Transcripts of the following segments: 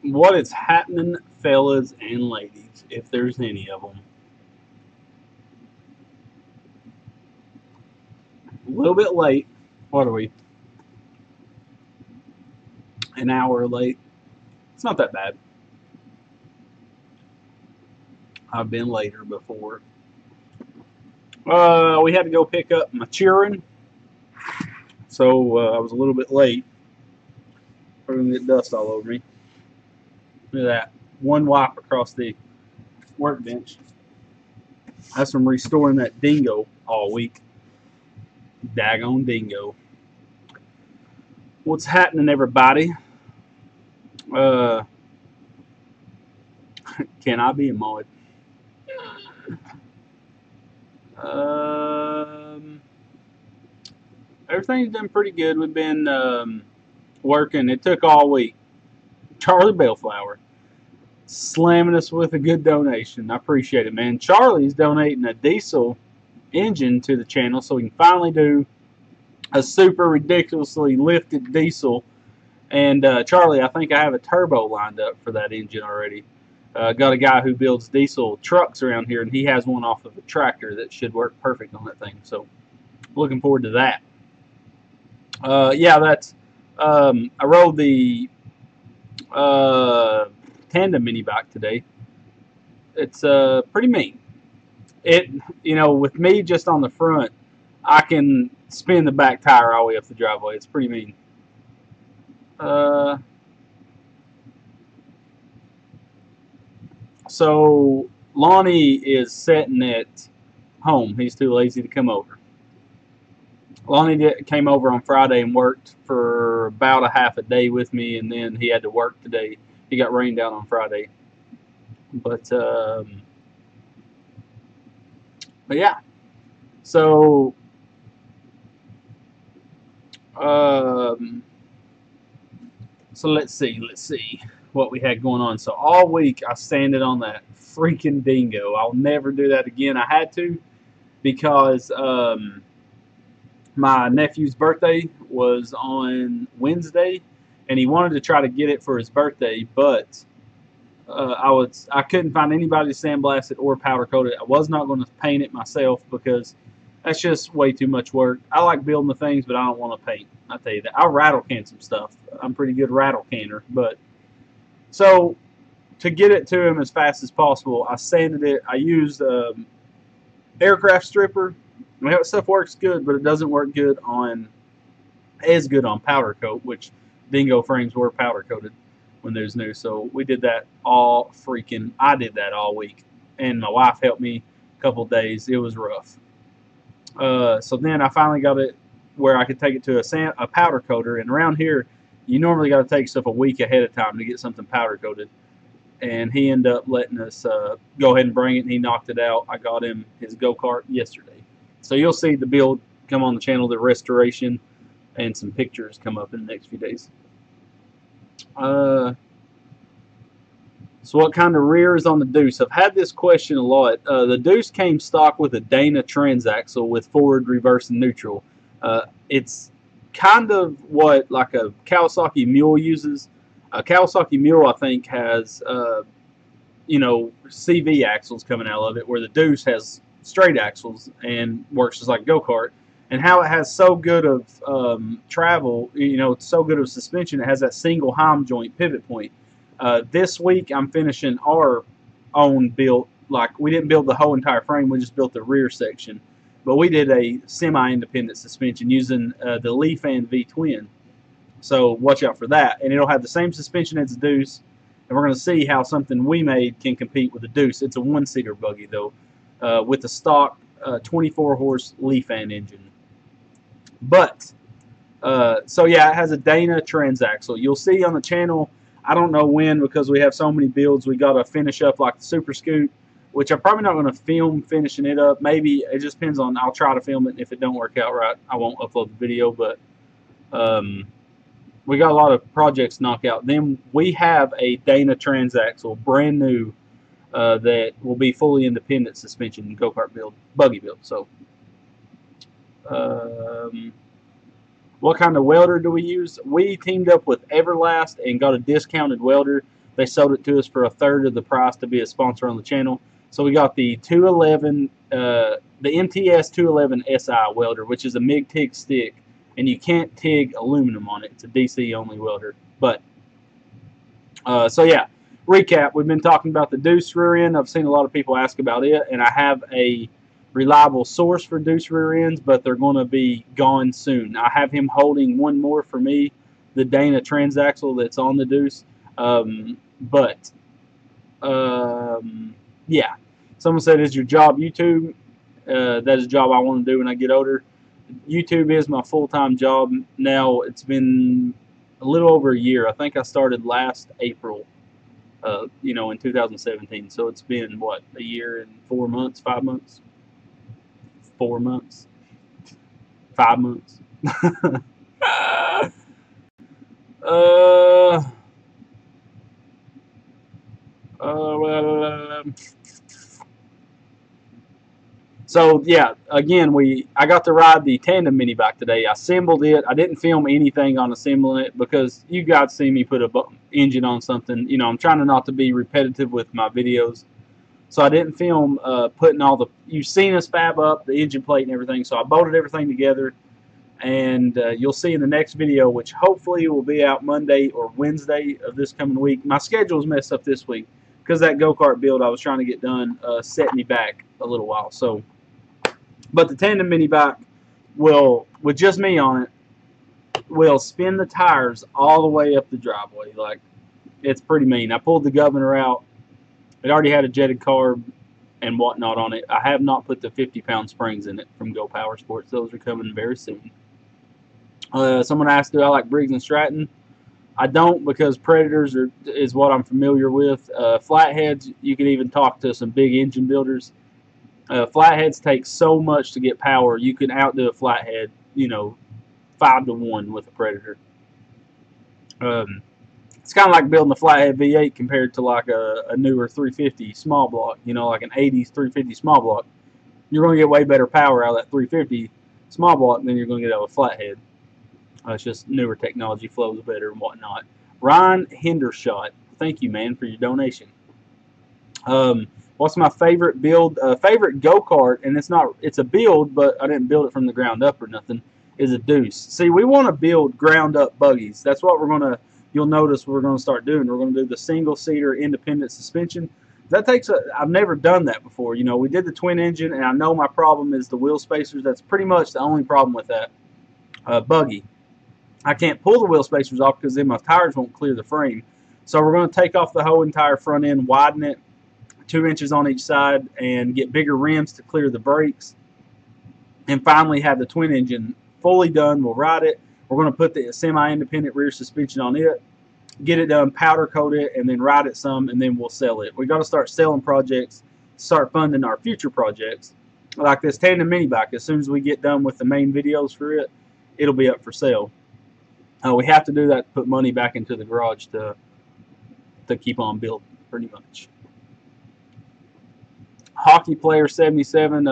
What is happening, fellas and ladies, if there's any of them? A little bit late. What are we? An hour late. It's not that bad. I've been later before. We had to go pick up my children, so I was a little bit late. I'm gonna get dust all over me. Look at that. One wipe across the workbench. That's from restoring that dingo all week. Daggone dingo. What's happening, everybody? Uh, can I be a mod? Um, Everything's been pretty good. We've been working. It took all week. Charlie Bellflower slamming us with a good donation. I appreciate it, man. Charlie's donating a diesel engine to the channel so we can finally do a super ridiculously lifted diesel. And Charlie, I think I have a turbo lined up for that engine already. Got a guy who builds diesel trucks around here, and he has one off of a tractor that should work perfect on that thing. So, looking forward to that. Yeah, that's. I rode the tandem mini bike today. It's pretty mean. It with me just on the front, I can spin the back tire all the way up the driveway. It's pretty mean. Uh, so Lonnie is sitting at home. He's too lazy to come over. Lonnie came over on Friday and worked for about a half a day with me, and then he had to work today. He got rained out on Friday, but yeah. So um, so let's see what we had going on. So all week I sanded on that freaking dingo. I'll never do that again. I had to because my nephew's birthday was on Wednesday, and he wanted to try to get it for his birthday, but I couldn't find anybody to sandblast it or powder coat it. I was not going to paint it myself because that's just way too much work. I like building the things, but I don't want to paint. I tell you that. I'll rattle can some stuff. I'm a pretty good rattle canner, but so to get it to him as fast as possible, I sanded it. I used aircraft stripper. That stuff works good, but it doesn't work good on as good on powder coat, which dingo frames were powder coated when there's new. So we did that all freaking. I did that all week, and my wife helped me a couple of days. It was rough. So then I finally got it where I could take it to a powder coater, and around here, you normally got to take stuff a week ahead of time to get something powder coated. And he ended up letting us go ahead and bring it, and he knocked it out. I got him his go-kart yesterday. So you'll see the build come on the channel, the restoration, and some pictures come up in the next few days. So what kind of rear is on the Deuce? I've had this question a lot. The Deuce came stock with a Dana transaxle with forward, reverse, and neutral. It's kind of what like a Kawasaki Mule uses. A Kawasaki Mule, I think, has CV axles coming out of it, where the Deuce has straight axles and works just like go-kart. And how it has so good of travel, it's so good of suspension, it has that single Heim joint pivot point. This week I'm finishing our own build. Like, we didn't build the whole entire frame, we just built the rear section. But we did a semi-independent suspension using the Li-Fan V-Twin. So watch out for that. And it'll have the same suspension as the Deuce. And we're going to see how something we made can compete with the Deuce. It's a one-seater buggy, though, with the stock 24-horse Li-Fan engine. But, so yeah, it has a Dana transaxle. You'll see on the channel, I don't know when, because we have so many builds, we got to finish up like the Super Scoot, which I'm probably not going to film finishing it up. Maybe it just depends on, I'll try to film it. If it don't work out right, I won't upload the video, but we got a lot of projects knocked out. Then we have a Dana transaxle, brand new, that will be fully independent suspension go-kart build, buggy build. So, what kind of welder do we use? We teamed up with Everlast and got a discounted welder. They sold it to us for a third of the price to be a sponsor on the channel. So we got the 211, the MTS 211 SI welder, which is a MIG TIG stick, and you can't TIG aluminum on it. It's a DC only welder. But so yeah, recap. We've been talking about the Deuce rear end. I've seen a lot of people ask about it, and I have a reliable source for Deuce rear ends, but they're going to be gone soon. I have him holding one more for me, the Dana transaxle that's on the Deuce. Yeah. Someone said, is your job YouTube? That is a job I want to do when I get older. YouTube is my full-time job now. It's been a little over a year. I think I started last April, in 2017. So it's been, what, a year and 4 months, 5 months? 4 months? 5 months? So yeah, again, I got to ride the tandem mini bike today. I assembled it. I didn't film anything on assembling it because you guys see me put a engine on something. I'm trying not to be repetitive with my videos, so I didn't film putting all the. You've seen us fab up the engine plate and everything. So I bolted everything together, and you'll see in the next video, which hopefully will be out Monday or Wednesday of this coming week. My schedule's messed up this week because that go-kart build I was trying to get done set me back a little while. So. But the tandem mini bike will, with just me on it, will spin the tires all the way up the driveway. Like, it's pretty mean. I pulled the governor out. It already had a jetted carb and whatnot on it. I have not put the 50-pound springs in it from Go Power Sports. Those are coming very soon. Someone asked, do I like Briggs & Stratton? I don't, because Predators is what I'm familiar with. Flatheads, you can even talk to some big engine builders. Flatheads take so much to get power. You can outdo a flathead, 5-to-1 with a Predator. It's kind of like building a flathead V8 compared to like a newer 350 small block, like an 80s 350 small block. You're going to get way better power out of that 350 small block than you're going to get out of a flathead. It's just newer technology, flows better and whatnot. Ryan Hendershot, thank you, man, for your donation. What's my favorite build? Favorite go-kart, and it's a build, but I didn't build it from the ground up or nothing, is a Deuce. See, we want to build ground-up buggies. That's what you'll notice we're going to start doing. We're going to do the single-seater independent suspension. I've never done that before. We did the twin engine, and I know my problem is the wheel spacers. That's pretty much the only problem with that buggy. I can't pull the wheel spacers off because then my tires won't clear the frame. So we're going to take off the whole entire front end, widen it 2 inches on each side, and get bigger rims to clear the brakes, and finally have the twin engine fully done. We'll ride it. We're going to put the semi-independent rear suspension on it, get it done, powder coat it, and then ride it some, and then we'll sell it. We got to start selling projects, start funding our future projects, like this tandem mini bike. As soon as we get done with the main videos for it, it'll be up for sale. We have to do that to put money back into the garage to keep on building, pretty much. Hockey Player 77,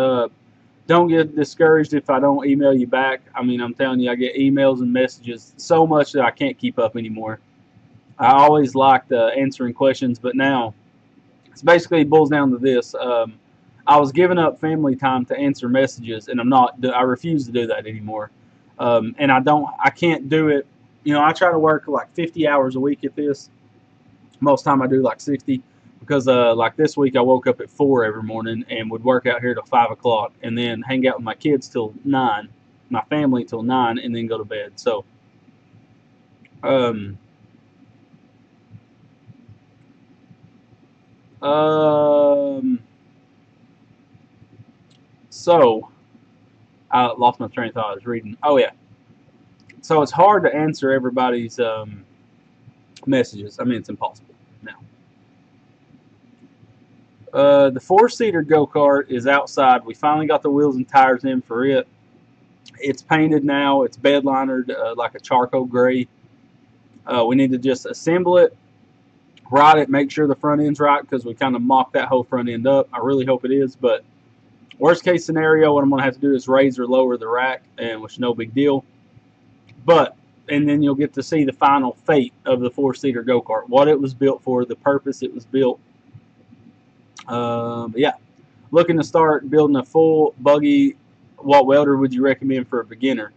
don't get discouraged if I don't email you back. I mean, I'm telling you, I get emails and messages so much that I can't keep up anymore. I always liked answering questions, but now it basically boils down to this. I was giving up family time to answer messages, and I refuse to do that anymore. And I can't do it. I try to work like 50 hours a week at this. Most time I do like 60. Because like this week I woke up at 4 every morning and would work out here till 5 o'clock and then hang out with my kids till 9, my family till 9, and then go to bed. So so I lost my train of thought. I was reading. Oh yeah. So it's hard to answer everybody's messages. I mean, it's impossible now. The 4-seater go-kart is outside. We finally got the wheels and tires in for it. It's painted now. It's bed linered like a charcoal gray. We need to just assemble it, ride it, make sure the front end's right, because we kind of mocked that whole front end up. I really hope it is, but worst case scenario, what I'm going to have to do is raise or lower the rack, and which is no big deal. But and then you'll get to see the final fate of the four-seater go-kart, what it was built for, the purpose it was built. But yeah, looking to start building a full buggy. What welder would you recommend for a beginner?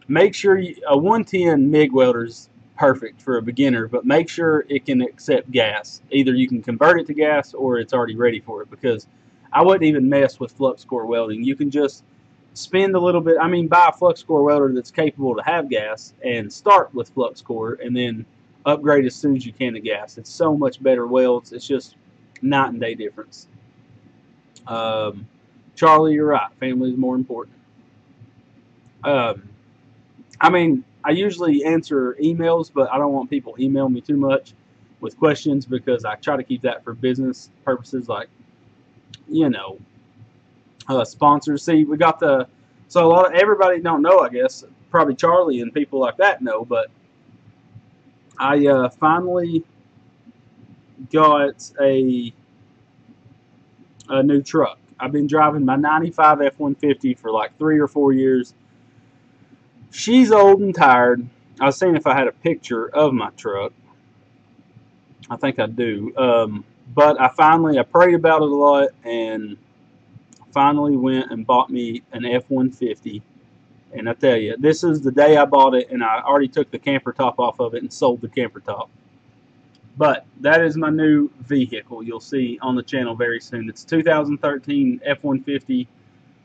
Make sure a 110 MIG welder is perfect for a beginner, but make sure it can accept gas. Either you can convert it to gas or it's already ready for it, because I wouldn't even mess with flux core welding. You can just spend a little bit, buy a flux core welder that's capable to have gas and start with flux core and then upgrade as soon as you can to gas. It's so much better welds. It's just night and day difference. Charlie, you're right. Family is more important. I usually answer emails, but I don't want people email me too much with questions, because I try to keep that for business purposes, like, sponsors. See, we got so a lot of everybody don't know, I guess, probably Charlie and people like that know, but I finally got a new truck. I've been driving my 95 F-150 for like 3 or 4 years. She's old and tired. I was seeing if I had a picture of my truck. I think I do. But I prayed about it a lot, and finally went and bought me an F-150. And I tell you, this is the day I bought it, and I already took the camper top off of it and sold the camper top. But that is my new vehicle. You'll see on the channel very soon. It's 2013 F-150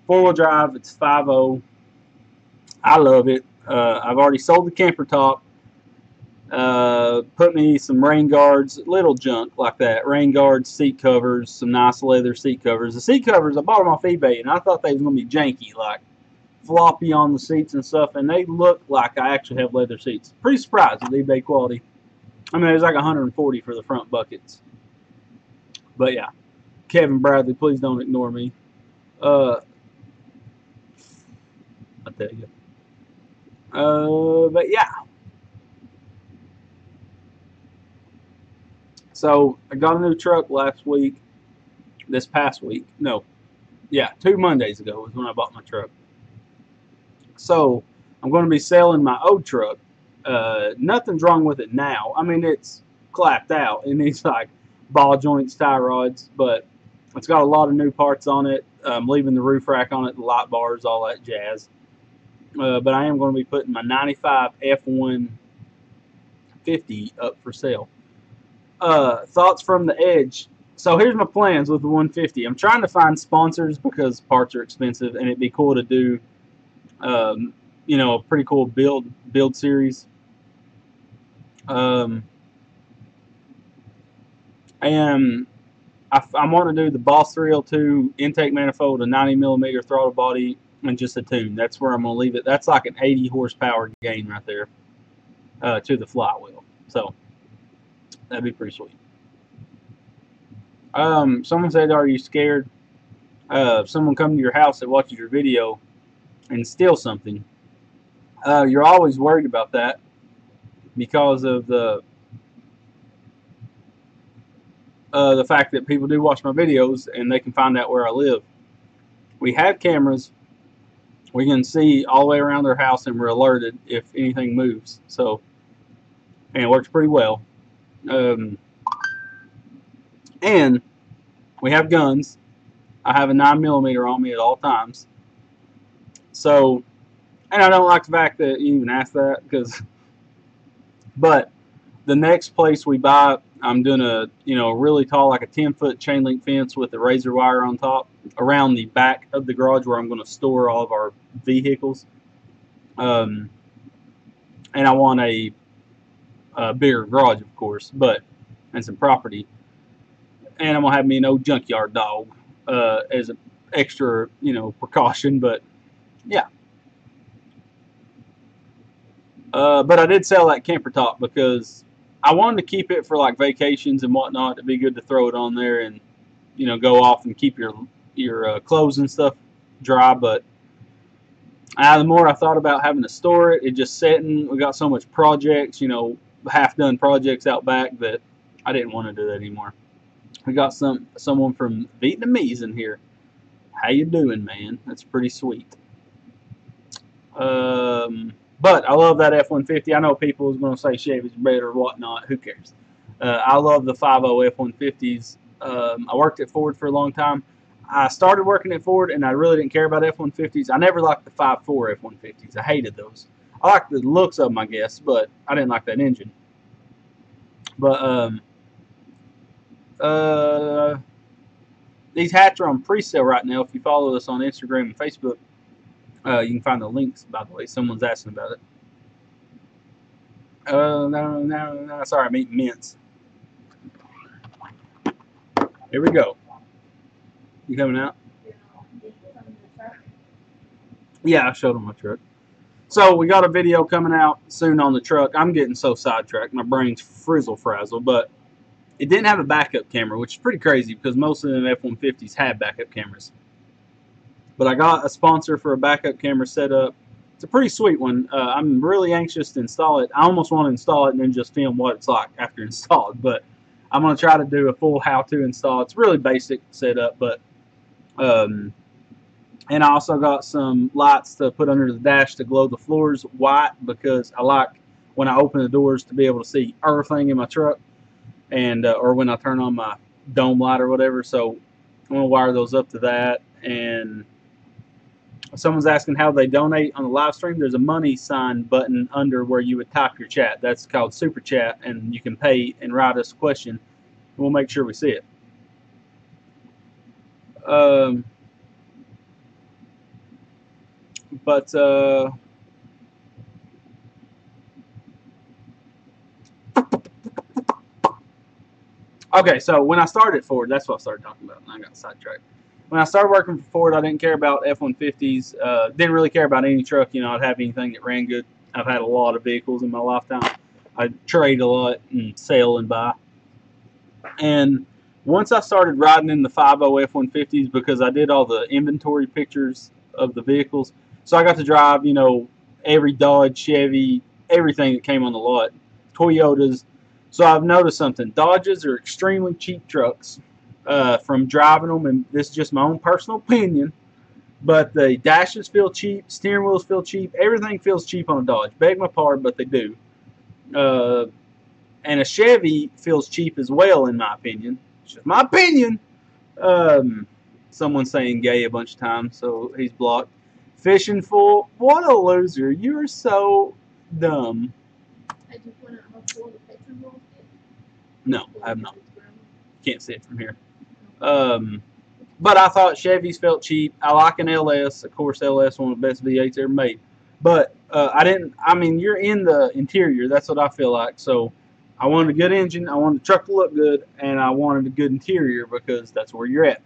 four-wheel drive. It's 5.0. I love it. I've already sold the camper top. Put me some rain guards, little junk like that. Rain guards, seat covers, some nice leather seat covers. The seat covers, I bought them off eBay, and I thought they was going to be janky, like floppy on the seats and stuff, and they look like I actually have leather seats. Pretty surprised with eBay quality. It was like 140 for the front buckets. But yeah, Kevin Bradley, please don't ignore me. I tell you. But yeah. So I got a new truck last week. This past week. No. Yeah, 2 Mondays ago was when I bought my truck. So I'm going to be selling my old truck. Nothing's wrong with it now. It's clapped out. It needs like ball joints, tie rods, but it's got a lot of new parts on it. I'm leaving the roof rack on it, the light bars, all that jazz. But I am going to be putting my 95 F-150 up for sale. Thoughts from the Edge. So here's my plans with the 150. I'm trying to find sponsors because parts are expensive, and it'd be cool to do, a pretty cool build series. And I want to do the Boss 302 intake manifold, a 90mm throttle body, and just a tune. That's where I'm going to leave it. That's like an 80 horsepower gain right there to the flywheel. So that'd be pretty sweet. Someone said, are you scared of someone coming to your house that watches your video and steal something? You're always worried about that because of the fact that people do watch my videos and they can find out where I live. We have cameras. We can see all the way around their house, and we're alerted if anything moves. So, and it works pretty well. And we have guns. I have a 9mm on me at all times. So, and I don't like the fact that you even asked that, but the next place we buy, I'm doing a really tall, like a 10-foot chain link fence with a razor wire on top around the back of the garage where I'm going to store all of our vehicles. And I want a bigger garage, of course, and some property. And I'm going to have me an old junkyard dog as an extra, precaution. But yeah. But I did sell that camper top because I wanted to keep it for like vacations and whatnot. It'd be good to throw it on there and go off and keep your clothes and stuff dry. But the more I thought about having to store it, it just sitting. We got so much projects, half-done projects out back, that I didn't want to do that anymore. We got someone from Vietnamese in here. How you doing, man? That's pretty sweet. But I love that F-150. I know people is going to say Chevy's better or whatnot. Who cares? I love the 5.0 F-150s. I worked at Ford for a long time. I started working at Ford, and I really didn't care about F-150s. I never liked the 5.4 F-150s. I hated those. I liked the looks of them, I guess, but I didn't like that engine. But these hats are on pre-sale right now. If you follow us on Instagram and Facebook, you can find the links, by the way. Someone's asking about it. No. Sorry, I'm eating mints. Here we go. You coming out? Yeah, I showed them my truck. So we got a video coming out soon on the truck. I'm getting so sidetracked. My brain's frizzle-frazzle. But it didn't have a backup camera, which is pretty crazy because most of them F-150s have backup cameras. But I got a sponsor for a backup camera set up. It's a pretty sweet one. I'm really anxious to install it. I almost want to install it and then just film what it's like after installed. But I'm going to try to do a full how-to install. It's really basic setup, but and I also got some lights to put under the dash to glow the floors white because I like when I open the doors to be able to see everything in my truck, and or when I turn on my dome light or whatever. So I'm going to wire those up to that. And someone's asking how they donate on the live stream. There's a money sign button under where you would type your chat. That's called Super Chat, and you can pay and write us a question. We'll make sure we see it. Okay, so when I started Ford, that's what I started talking about, and I got sidetracked. When I started working for Ford, I didn't care about F-150s. Didn't really care about any truck. I'd have anything that ran good. I've had a lot of vehicles in my lifetime. I trade a lot and sell and buy. And once I started riding in the 5.0 F-150s because I did all the inventory pictures of the vehicles, so I got to drive, every Dodge, Chevy, everything that came on the lot, Toyotas. So I've noticed something. Dodges are extremely cheap trucks from driving them, and this is just my own personal opinion, but the dashes feel cheap, steering wheels feel cheap, everything feels cheap on a Dodge. Beg my pardon, but they do. And a Chevy feels cheap as well, in my opinion. It's just my opinion. Someone's saying gay a bunch of times, so he's blocked. Fishing Fool, what a loser. You are so dumb. No, I have not. Can't see it from here. But I thought Chevys felt cheap. I like an LS. Of course, LS one of the best V8s ever made. But you're in the interior. That's what I feel like. So I wanted a good engine. I wanted the truck to look good. And I wanted a good interior because that's where you're at.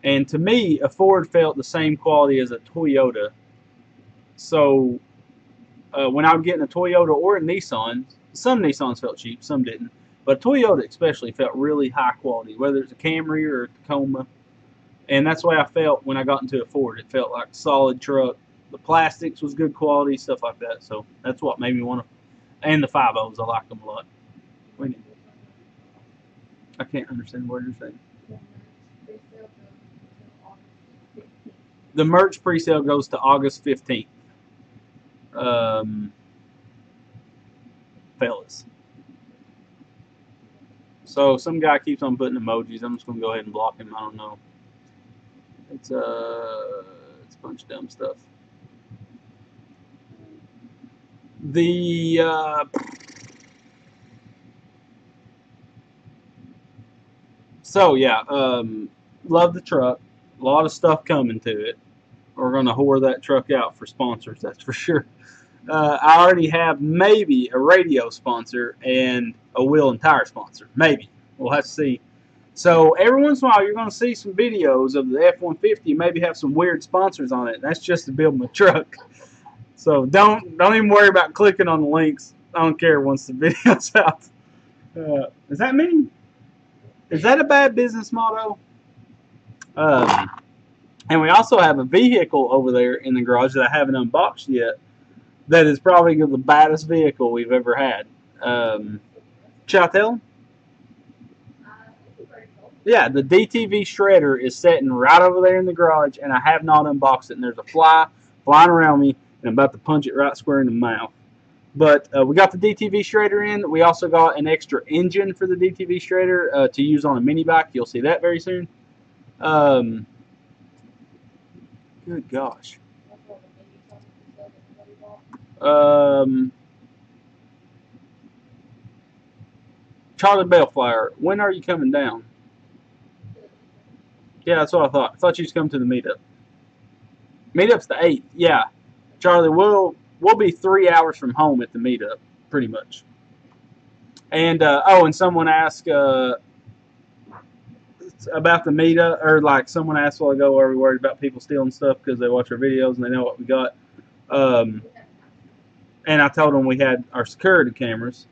And to me, a Ford felt the same quality as a Toyota. So when I was getting a Toyota or a Nissan, some Nissans felt cheap, some didn't. But Toyota especially felt really high quality, whether it's a Camry or a Tacoma. And that's the way I felt when I got into a Ford. It felt like a solid truck. The plastics was good quality, stuff like that. So that's what made me want to. And the 5.0s, I like them a lot. I can't understand what you're saying. The merch pre-sale goes to August 15th. Fellas. So some guy keeps on putting emojis. I'm just gonna go ahead and block him. I don't know. It's a bunch of dumb stuff. Love the truck. A lot of stuff coming to it. We're gonna whore that truck out for sponsors. That's for sure. I already have maybe a radio sponsor and a wheel and tire sponsor. Maybe. We'll have to see. So every once in a while, you're going to see some videos of the F-150. Maybe have some weird sponsors on it. That's just to build my truck. So don't even worry about clicking on the links. I don't care once the video's out. Does that mean? Is that a bad business motto? And we also have a vehicle over there in the garage that I haven't unboxed yet. That is probably the baddest vehicle we've ever had. Should I tell them? Yeah, the DTV shredder is sitting right over there in the garage, and I have not unboxed it. And there's a fly flying around me. and I'm about to punch it right square in the mouth. But we got the DTV Shredder in. We also got an extra engine for the DTV Shredder to use on a mini bike. You'll see that very soon. Good gosh. Charlie Bellflower, when are you coming down? Yeah, that's what I thought. I thought you was coming to the meetup. Meetup's the 8th. Yeah, Charlie, we'll be 3 hours from home at the meetup, pretty much. And and someone asked about the meetup, or like someone asked a while ago, are we worried about people stealing stuff because they watch our videos and they know what we got? And I told them we had our security cameras,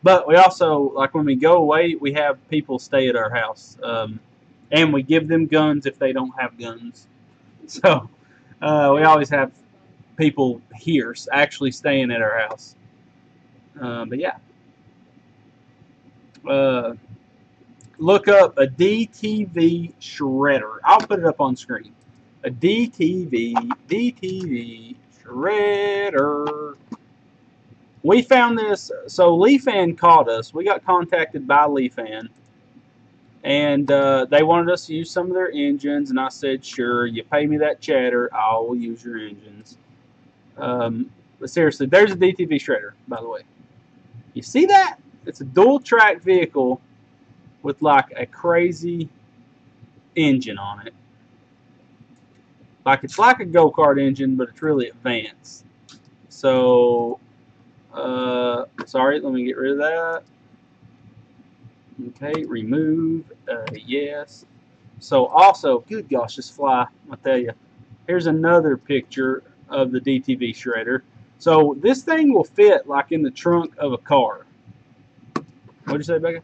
but we also, like when we go away, we have people stay at our house, and we give them guns if they don't have guns. So we always have people here actually staying at our house. But yeah. Look up a DTV Shredder. I'll put it up on screen. A DTV Shredder. We found this. So Leafan called us. We got contacted by Leafan, and they wanted us to use some of their engines. And I said, sure. You pay me that cheddar, I will use your engines. But seriously, there's a DTV Shredder, by the way. You see that? It's a dual track vehicle with like a crazy engine on it. Like it's like a go-kart engine, but it's really advanced. So, sorry, let me get rid of that. Okay, remove, yes. So also, good gosh, this fly, I tell you. Here's another picture of the DTV Shredder. So this thing will fit like in the trunk of a car. What'd you say, Becca?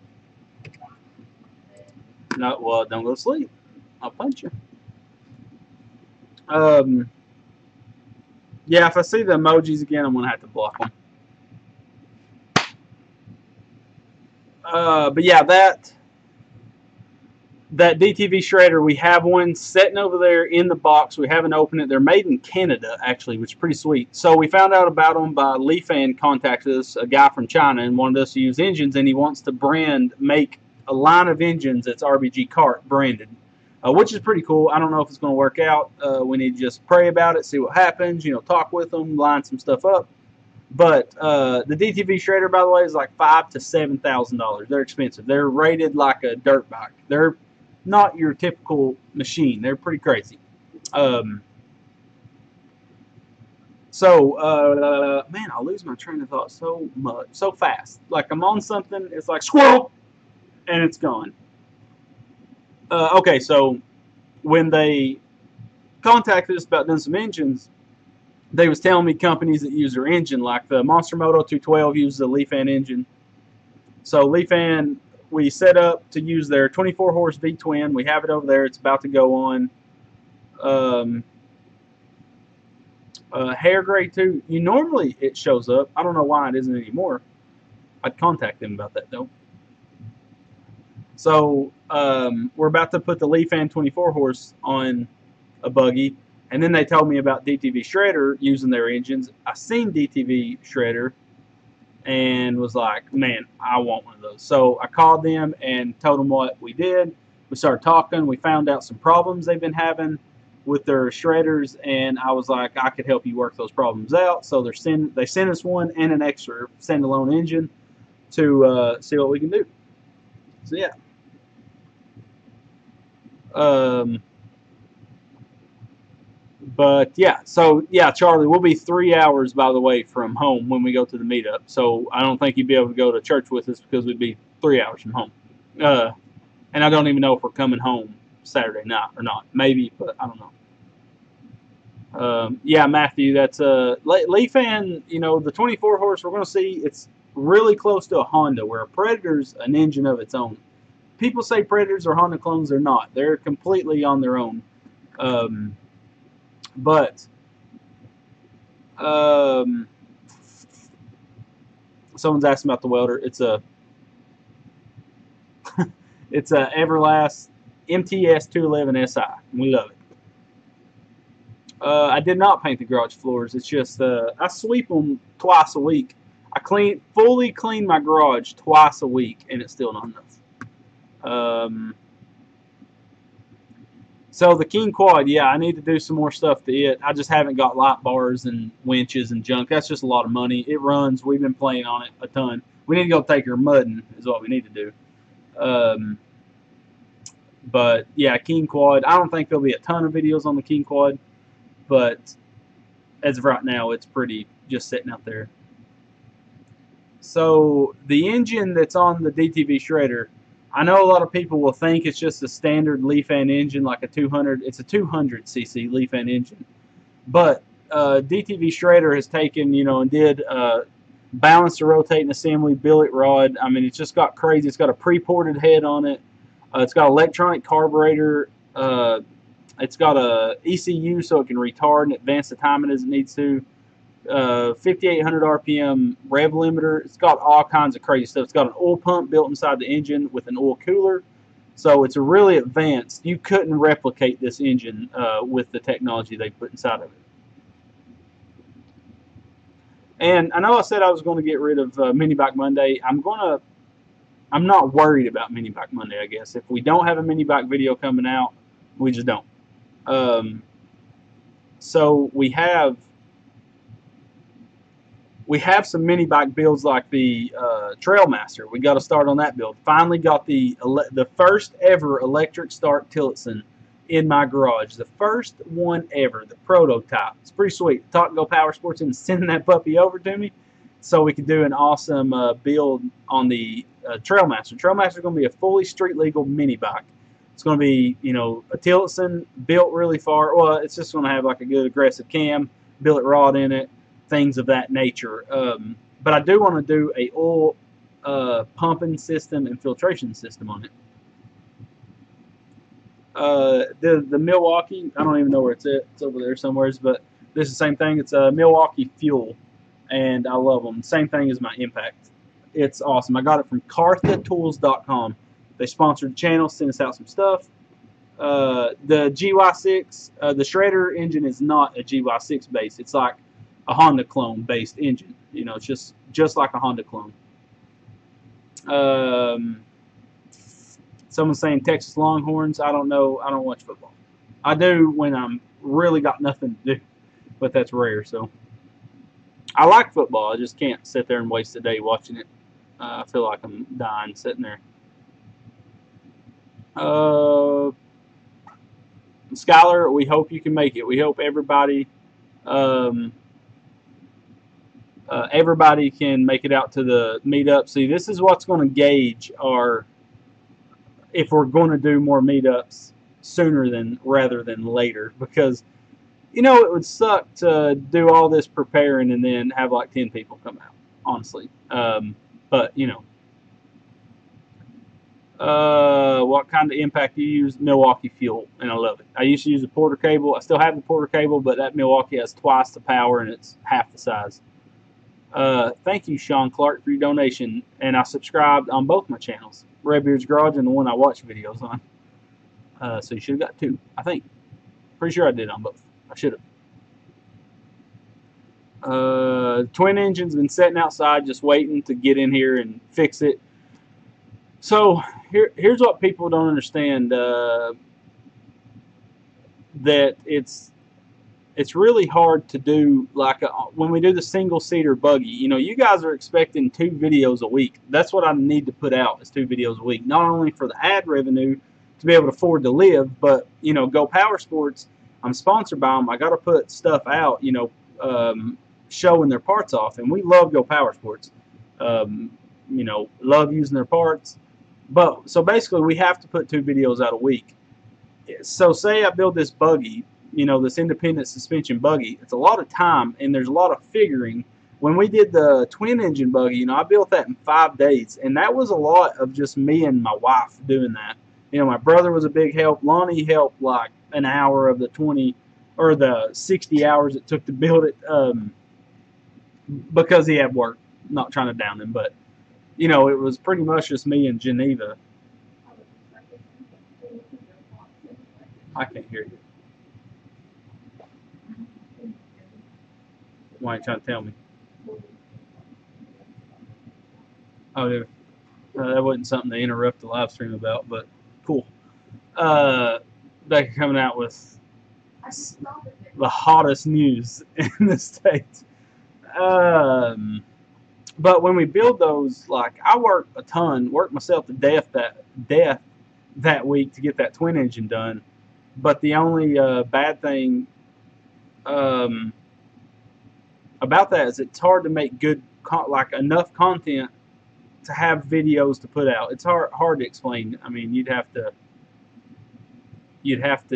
No, well, don't go to sleep. I'll punch you. Yeah, if I see the emojis again, I'm gonna have to block them. But yeah, that DTV Shredder, we have one sitting over there in the box. We haven't opened it. They're made in Canada, actually, which is pretty sweet. So we found out about them by Leafan contacted us, a guy from China, and wanted us to use engines, and he wants to make a line of engines that's RBG Kart branded, which is pretty cool. I don't know if it's going to work out. We need to just pray about it, see what happens, talk with them, line some stuff up. But the DTV Shredder, by the way, is like $5,000 to $7,000. They're expensive. They're rated like a dirt bike. They're not your typical machine. They're pretty crazy. Man, I lose my train of thought so fast. Like I'm on something, it's like squirrel, and it's gone. Okay, so when they contacted us about doing some engines, they was telling me companies that use their engine, like the Monster Moto 212 uses a Leafan engine. So Leafan, we set up to use their 24-horse V-twin. We have it over there. It's about to go on. Hair Gray too. Normally it shows up. I don't know why it isn't anymore. I'd contact them about that though. So we're about to put the Leafan 24-horse on a buggy, and then they told me about DTV Shredder using their engines. I seen DTV Shredder and was like, man, I want one of those. So I called them and told them what we did. We started talking. We found out some problems they've been having with their shredders, and I was like, I could help you work those problems out. So they sent us one and an extra standalone engine to see what we can do. So yeah. But yeah, so yeah, Charlie, we'll be 3 hours, by the way, from home when we go to the meetup. So I don't think you'd be able to go to church with us because we'd be 3 hours from home. And I don't even know if we're coming home Saturday night or not. Maybe, but I don't know. Yeah, Matthew, that's Leafan. The 24-horse we're going to see. It's really close to a Honda, where a Predator's an engine of its own. People say Predators are Honda clones. They're not. They're completely on their own. But someone's asking about the welder. It's a Everlast MTS 211 SI. We love it. I did not paint the garage floors. It's just I sweep them twice a week. I fully clean my garage twice a week, and it's still not enough. So the King Quad, yeah, I need to do some more stuff to it. I just haven't got light bars and winches and junk. That's just a lot of money. It runs. We've been playing on it a ton. We need to go take her mudding is what we need to do. But yeah, King Quad. I don't think there'll be a ton of videos on the King Quad, but as of right now, it's pretty just sitting out there. So the engine that's on the DTV shredder, I know a lot of people will think it's just a standard Li-Fan engine, like a 200. It's a 200cc Li-Fan engine, but DTV shredder has taken, and did balance to rotating assembly, billet rod. I mean, it's just got crazy. It's got a pre-ported head on it. It's got electronic carburetor. It's got a ECU so it can retard and advance the timing as it needs to. 5,800 RPM rev limiter. It's got all kinds of crazy stuff. It's got an oil pump built inside the engine with an oil cooler. So it's a really advanced. You couldn't replicate this engine with the technology they put inside of it. And I know I said I was going to get rid of Mini Bike Monday. I'm not worried about Mini Bike Monday, I guess. If we don't have a Mini Bike video coming out, we just don't. So we have some mini bike builds like the Trailmaster. We got to start on that build. Finally got the first ever electric start Tillotson in my garage. The first one ever, the prototype. It's pretty sweet. Talk Go Power Sports and sending that puppy over to me so we could do an awesome build on the Trailmaster. Trailmaster is going to be a fully street legal mini bike. It's going to be, a Tillotson built really far. Well, it's just going to have like a good aggressive cam, billet rod in it, things of that nature. But I do want to do a oil pumping system and filtration system on it. The Milwaukee, I don't even know where it's at. It's over there somewhere. But this is the same thing. It's a Milwaukee Fuel, and I love them. Same thing as my Impact. It's awesome. I got it from KarthaTools.com. They sponsored the channel, sent us out some stuff. The GY6, the shredder engine is not a GY6 base. It's like a Honda clone based engine. It's just like a Honda clone. Someone's saying Texas Longhorns. I don't know. I don't watch football. I do when I'm really got nothing to do, but that's rare. So I like football. I just can't sit there and waste a day watching it. I feel like I'm dying sitting there. Skylar, we hope you can make it. We hope everybody everybody can make it out to the meetup. See, this is what's going to gauge if we're going to do more meetups sooner rather than later, because it would suck to do all this preparing and then have like 10 people come out, honestly. But what kind of Impact do you use? Milwaukee Fuel, and I love it. I used to use a Porter cable. I still have the Porter cable, but that Milwaukee has twice the power and it's half the size. Thank you, Sean Clark, for your donation, and I subscribed on both my channels, Redbeard's Garage and the one I watch videos on. So you should have got two, I think. Pretty sure I did on both. I should have. Twin engine's been sitting outside just waiting to get in here and fix it. So here's what people don't understand, that it's really hard to do, like when we do the single-seater buggy. You guys are expecting 2 videos a week. That's what I need to put out, is 2 videos a week. Not only for the ad revenue to be able to afford to live, but, Go Power Sports, I'm sponsored by them. I got to put stuff out, showing their parts off. And we love Go Power Sports. Love using their parts. But so basically we have to put 2 videos out a week. So say I build this buggy, this independent suspension buggy. It's a lot of time and there's a lot of figuring. When we did the twin engine buggy, I built that in 5 days, and that was a lot of just me and my wife doing that. My brother was a big help. Lonnie helped like an hour of the 20 or the 60 hours it took to build it, because he had work. Not trying to down him, but it was pretty much just me and Geneva. I can't hear you. Why are you trying to tell me? Oh, that wasn't something to interrupt the live stream about, but cool. Becca coming out with the hottest news in the state. But when we build those, like I work a ton, work myself to death that week to get that twin engine done. But the only bad thing about that is it's hard to make good like enough content to have videos to put out. It's hard to explain. I mean, you'd have to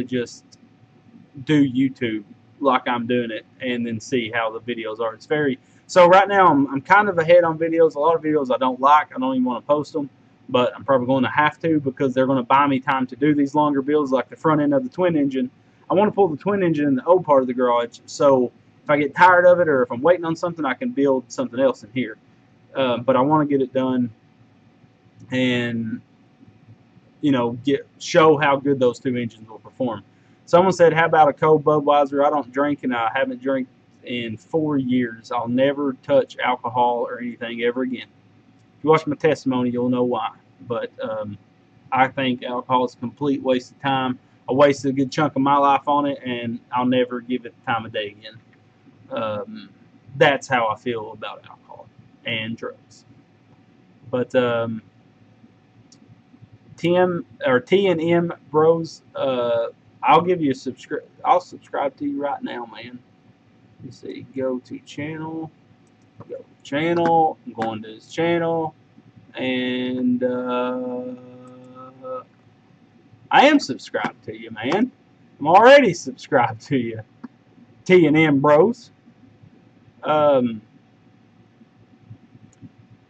just do YouTube like I'm doing it and then see how the videos are. It's very so right now I'm kind of ahead on videos. A lot of videos I don't like. I don't even want to post them, but I'm probably going to have to because they're going to buy me time to do these longer builds like the front end of the twin engine. I want to pull the twin engine in the old part of the garage, so if I get tired of it or if I'm waiting on something, I can build something else in here. But I want to get it done and show how good those two engines will perform. Someone said, how about a cold Budweiser? I don't drink and I haven't drank in 4 years. I'll never touch alcohol or anything ever again. If you watch my testimony, you'll know why. But I think alcohol is a complete waste of time. I wasted a good chunk of my life on it, and I'll never give it the time of day again. That's how I feel about alcohol and drugs. But T&M Bros, I'll give you a subscribe. I'll subscribe to you right now, man. You see, go to channel. Go to channel. I'm going to his channel, and I am subscribed to you, man. I'm already subscribed to you, T&M Bros.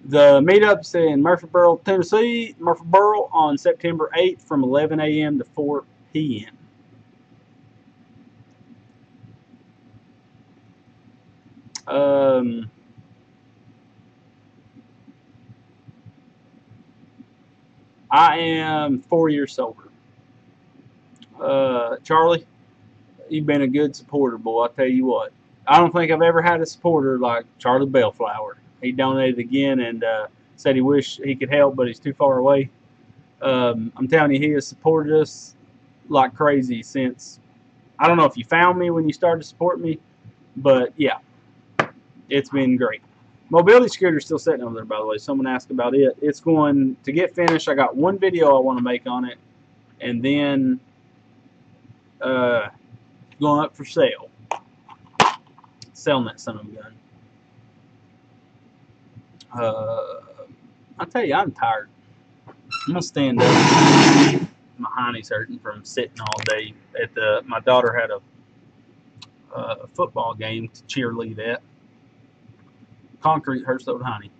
The meetup's in Murfreesboro, Tennessee, Murfreesboro on September 8th from 11 a.m. to 4 p.m. I am 4 years sober. Charlie, you've been a good supporter, boy. I'll tell you what. I don't think I've ever had a supporter like Charlie Bellflower. He donated again and said he wished he could help, but he's too far away. I'm telling you, he has supported us like crazy since, I don't know if you found me when you started to support me, but yeah, it's been great. Mobility scooter's still sitting over there, by the way. Someone asked about it. It's going to get finished. I got one video I want to make on it, and then going up for sale. Selling that son of a gun. I tell you, I'm tired. I'm gonna stand up. My hiney's hurting from sitting all day. My daughter had a football game to cheerlead at. Concrete hurts the hiney.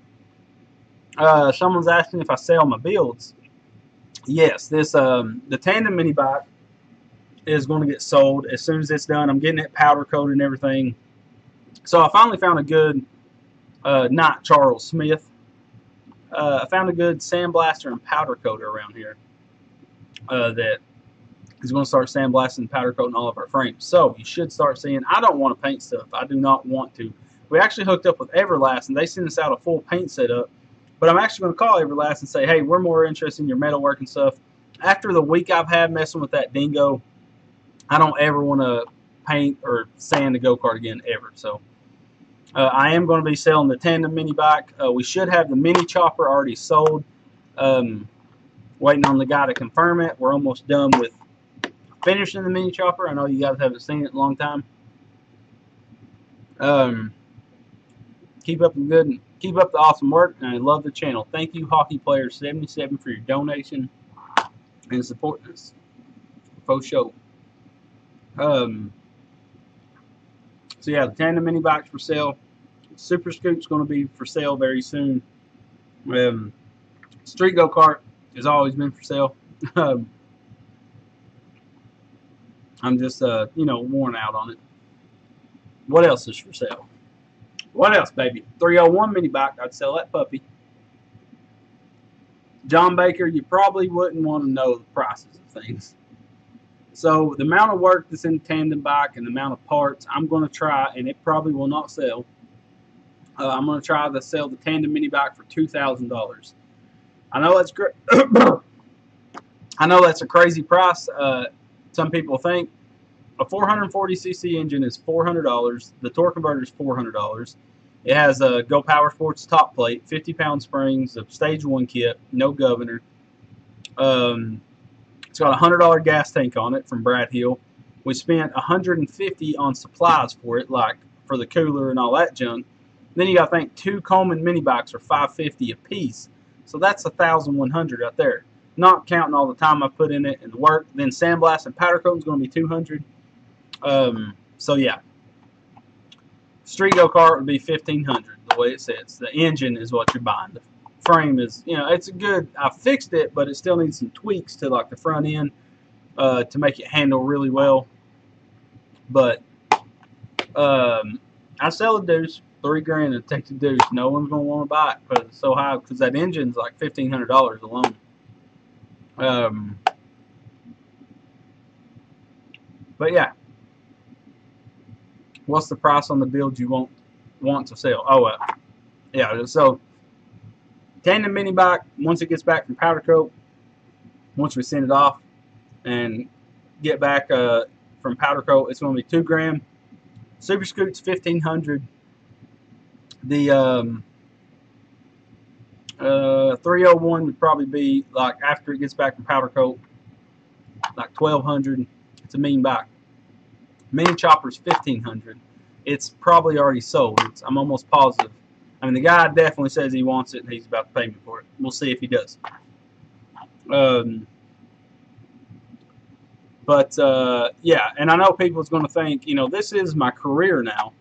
Someone's asking if I sell my builds. Yes, this the tandem mini bike is going to get sold as soon as it's done. I'm getting it powder coated and everything. So I finally found a good, not Charles Smith. I found a good sandblaster and powder coater around here that is going to start sandblasting and powder coating all of our frames. So you should start seeing. I don't want to paint stuff. I do not want to. We actually hooked up with Everlast, and they sent us out a full paint setup. But I'm actually going to call Everlast and say, hey, we're more interested in your metalwork and stuff. After the week I've had messing with that dingo, I don't ever want to paint or sand the go-kart again, ever. So I am going to be selling the tandem mini bike. We should have the mini chopper already sold. Waiting on the guy to confirm it. We're almost done with finishing the mini chopper. I know you guys haven't seen it in a long time. Keep up the awesome work, and I love the channel. Thank you, Hockey Player 77, for your donation and supporting us. For show. So yeah, the tandem mini bike's for sale. Super Scoop's going to be for sale very soon. Street go-kart has always been for sale. I'm just worn out on it. What else is for sale? What else, baby? 301 mini bike. I'd sell that puppy. John Baker, you probably wouldn't want to know the prices of things. So the amount of work that's in the tandem bike and the amount of parts, I'm going to try, and it probably will not sell. I'm going to try to sell the tandem mini bike for $2,000. I know that's great. I know that's a crazy price. Some people think a 440cc engine is $400. The torque converter is $400. It has a Go Power Sports top plate, 50-pound springs, a stage 1 kit, no governor. It's got a $100 gas tank on it from Brad Hill. We spent $150 on supplies for it, like for the cooler and all that junk. Then you got to think 2 Coleman mini bikes are $550 a piece, so that's $1,100 right there. Not counting all the time I put in it and the work. Then sandblast and powder coating is going to be $200. So yeah, street go-kart would be $1,500 the way it sits. The engine is what you're buying. The frame is, it's a good. I fixed it, but it still needs some tweaks to like the front end to make it handle really well. But I sell the deuce, $3,000 to take the deuce. No one's gonna want to buy it because it's so high. Because that engine's like $1,500 alone. But yeah, what's the price on the build you want to sell? Oh, yeah. So tandem mini bike, once it gets back from powder coat, once we send it off and get back from powder coat, it's going to be $2,000. Super Scoot's $1,500. The 301 would probably be like after it gets back from powder coat, like $1,200. It's a mean bike. Mini chopper's $1,500. It's probably already sold. I'm almost positive. I mean, the guy definitely says he wants it, and he's about to pay me for it. We'll see if he does. Yeah, and I know people's going to think, this is my career now.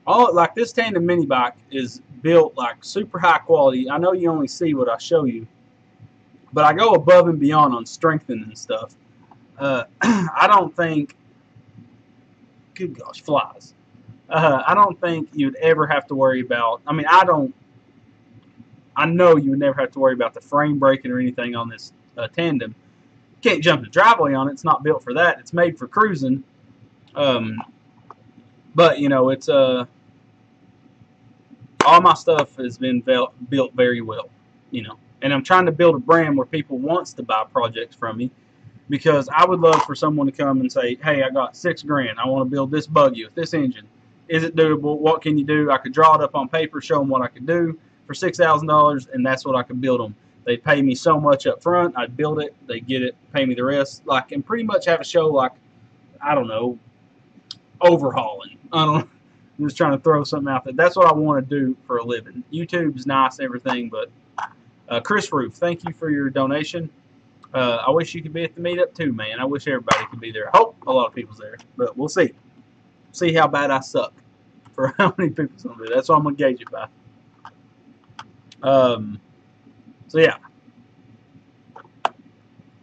Like this tandem mini bike is built like super high quality. I know you only see what I show you, but I go above and beyond on strengthening and stuff. I don't think, good gosh, flies. I don't think you'd ever have to worry about, I know you would never have to worry about the frame breaking or anything on this tandem. You can't jump the driveway on it. It's not built for that. It's made for cruising. But, it's all my stuff has been built very well, and I'm trying to build a brand where people wants to buy projects from me, because I would love for someone to come and say, hey, I got $6,000. I want to build this buggy with this engine. Is it doable? What can you do? I could draw it up on paper, show them what I could do for $6,000, and that's what I could build them. They'd pay me so much up front. I'd build it. They'd get it, pay me the rest, and pretty much have a show like, I don't know, overhauling. I'm just trying to throw something out there. That's what I want to do for a living. YouTube's nice, everything, but Chris Roof, thank you for your donation. I wish you could be at the meetup too, man. I wish everybody could be there. I hope a lot of people's there, but we'll see. See how bad I suck for how many people's gonna be. That's what I'm gonna gauge it by. So yeah.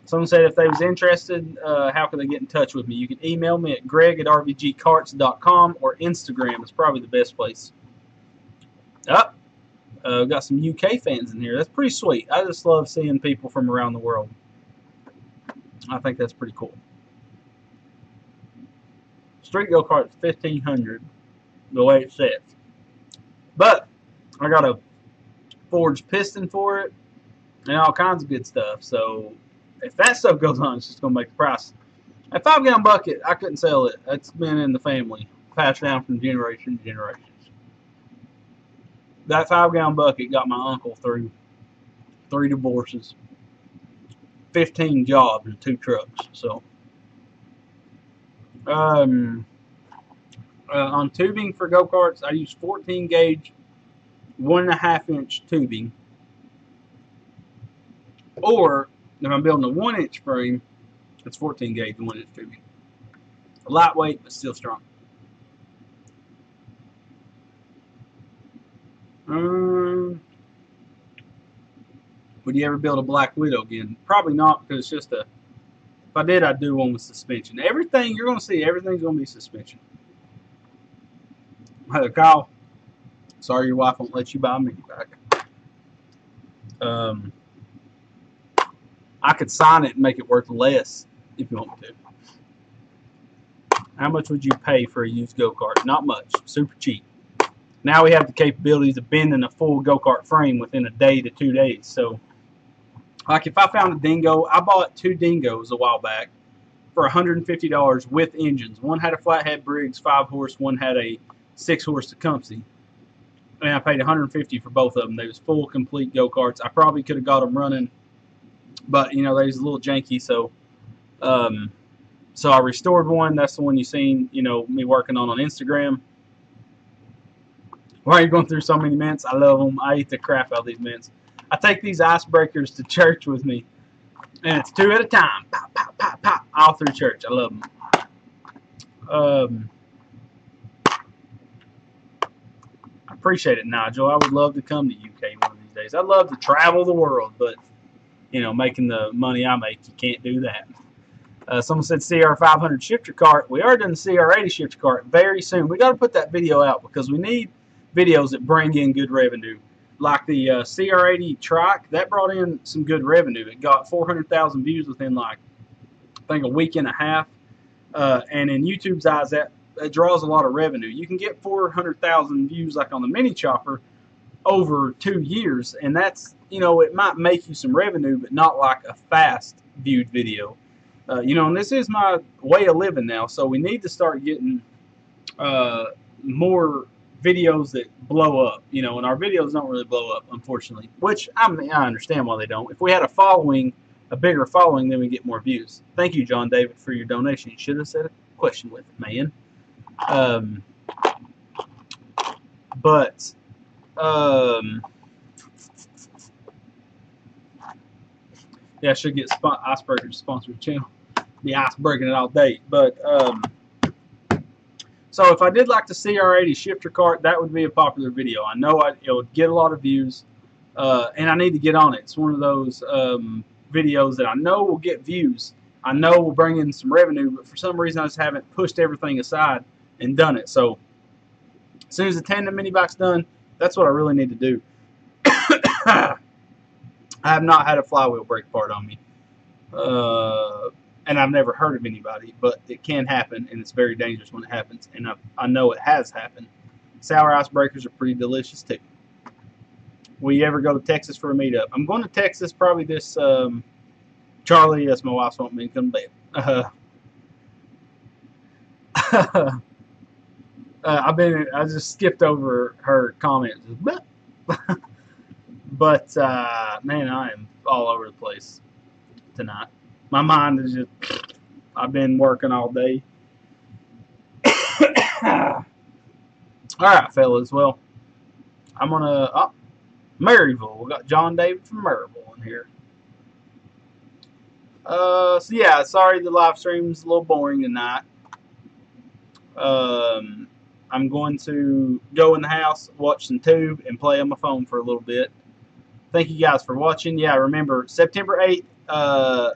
Someone said if they was interested, how could they get in touch with me? You can email me at greg@rvgkarts.com, or Instagram is probably the best place. We've got some UK fans in here. That's pretty sweet. I just love seeing people from around the world. I think that's pretty cool. Street go-kart is $1,500 the way it sits. But I got a forged piston for it and all kinds of good stuff. So if that stuff goes on, it's just going to make the price. A 5-gallon bucket, I couldn't sell it. That's been in the family, passed down from generation to generations. That 5-gallon bucket got my uncle through 3 divorces, 15 jobs, and 2 trucks. So on tubing for go-karts, I use 14 gauge 1.5 inch tubing, or if I'm building a 1 inch frame, it's 14 gauge 1 inch tubing. Lightweight but still strong. Would you ever build a Black Widow again? Probably not, because it's just a, if I did, I'd do one with suspension. Everything you're going to see, everything's going to be suspension. Kyle, sorry your wife won't let you buy a mini bike. I could sign it and make it worth less if you want me to. How much would you pay for a used go-kart? Not much. Super cheap. Now we have the capabilities of bending a full go-kart frame within a day to 2 days. So, like if I found a dingo, I bought 2 dingoes a while back for $150 with engines. One had a flathead Briggs 5-horse, one had a 6-horse Tecumseh. And I paid $150 for both of them. They was full, complete go-karts. I probably could have got them running, but you know they was a little janky. So, so I restored one. That's the one you seen, you know, me working on Instagram. Why are you going through so many mints? I love them. I eat the crap out of these mints. I take these icebreakers to church with me, and it's 2 at a time. Pop, pop, pop, pop, all through church. I love them. I appreciate it, Nigel. I would love to come to UK one of these days. I'd love to travel the world, but, you know, making the money I make, you can't do that. Someone said CR500 shifter cart. We are doing the CR80 shifter cart very soon. We got to put that video out because we need videos that bring in good revenue. Like the CR80 trike, that brought in some good revenue. It got 400,000 views within like, I think, a week and a half. And in YouTube's eyes, that draws a lot of revenue. You can get 400,000 views like on the mini chopper over 2 years, and that's, you know, it might make you some revenue, but not like a fast viewed video. You know, and this is my way of living now, so we need to start getting more videos that blow up, you know, and our videos don't really blow up, unfortunately, which I understand why they don't. If we had a following, a bigger following, then we get more views. Thank you, John David, for your donation. You should have said a question with it, man. Yeah, I should get Icebreaker to sponsor the channel. Be icebreaking it all day. But so if I did like the CR80 shifter cart, that would be a popular video. I know it would get a lot of views, and I need to get on it. It's one of those videos that I know will get views. I know will bring in some revenue, but for some reason I just haven't pushed everything aside and done it. So as soon as the tandem mini bike's done, that's what I really need to do. I have not had a flywheel brake part on me, and I've never heard of anybody, but it can happen, and it's very dangerous when it happens, and I know it has happened. Sour icebreakers are pretty delicious too. Will you ever go to Texas for a meetup? I'm going to Texas probably this Charlie, that's my wife's wanting me to come to bed. I just skipped over her comments. But, man, I am all over the place tonight. My mind is just, I've been working all day. Alright, fellas, well, I'm going to, Maryville. We got John David from Maryville in here. So yeah, sorry the live stream's a little boring tonight. I'm going to go in the house, watch some tube, and play on my phone for a little bit. Thank you guys for watching. Yeah, remember, September 8th,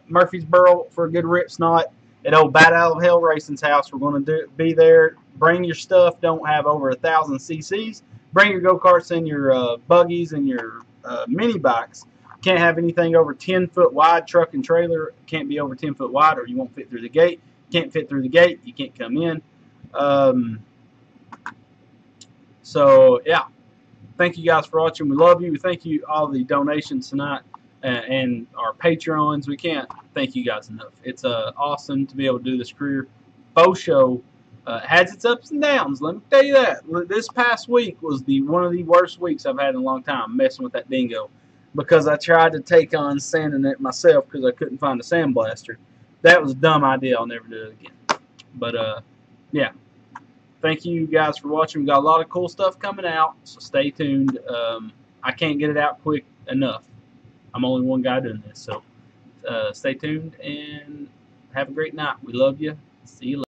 Murfreesboro for a good rip snot at old Bat Out of Hell Racing's house. We're going to be there. Bring your stuff. Don't have over 1,000 cc's. Bring your go-karts and your buggies and your mini bikes. Can't have anything over 10 foot wide. Truck and trailer can't be over 10 foot wide or you won't fit through the gate. Can't fit through the gate, you can't come in. So, yeah. Thank you guys for watching. We love you. We thank you all the donations tonight and our Patreons. We can't thank you guys enough. It's awesome to be able to do this career. Faux show has its ups and downs. Let me tell you that. This past week was one of the worst weeks I've had in a long time messing with that dingo. Because I tried to take on sanding it myself because I couldn't find a sandblaster. That was a dumb idea. I'll never do it again. But, yeah. Thank you guys for watching. We got a lot of cool stuff coming out, so stay tuned. I can't get it out quick enough. I'm only one guy doing this, so stay tuned and have a great night. We love you. See you later.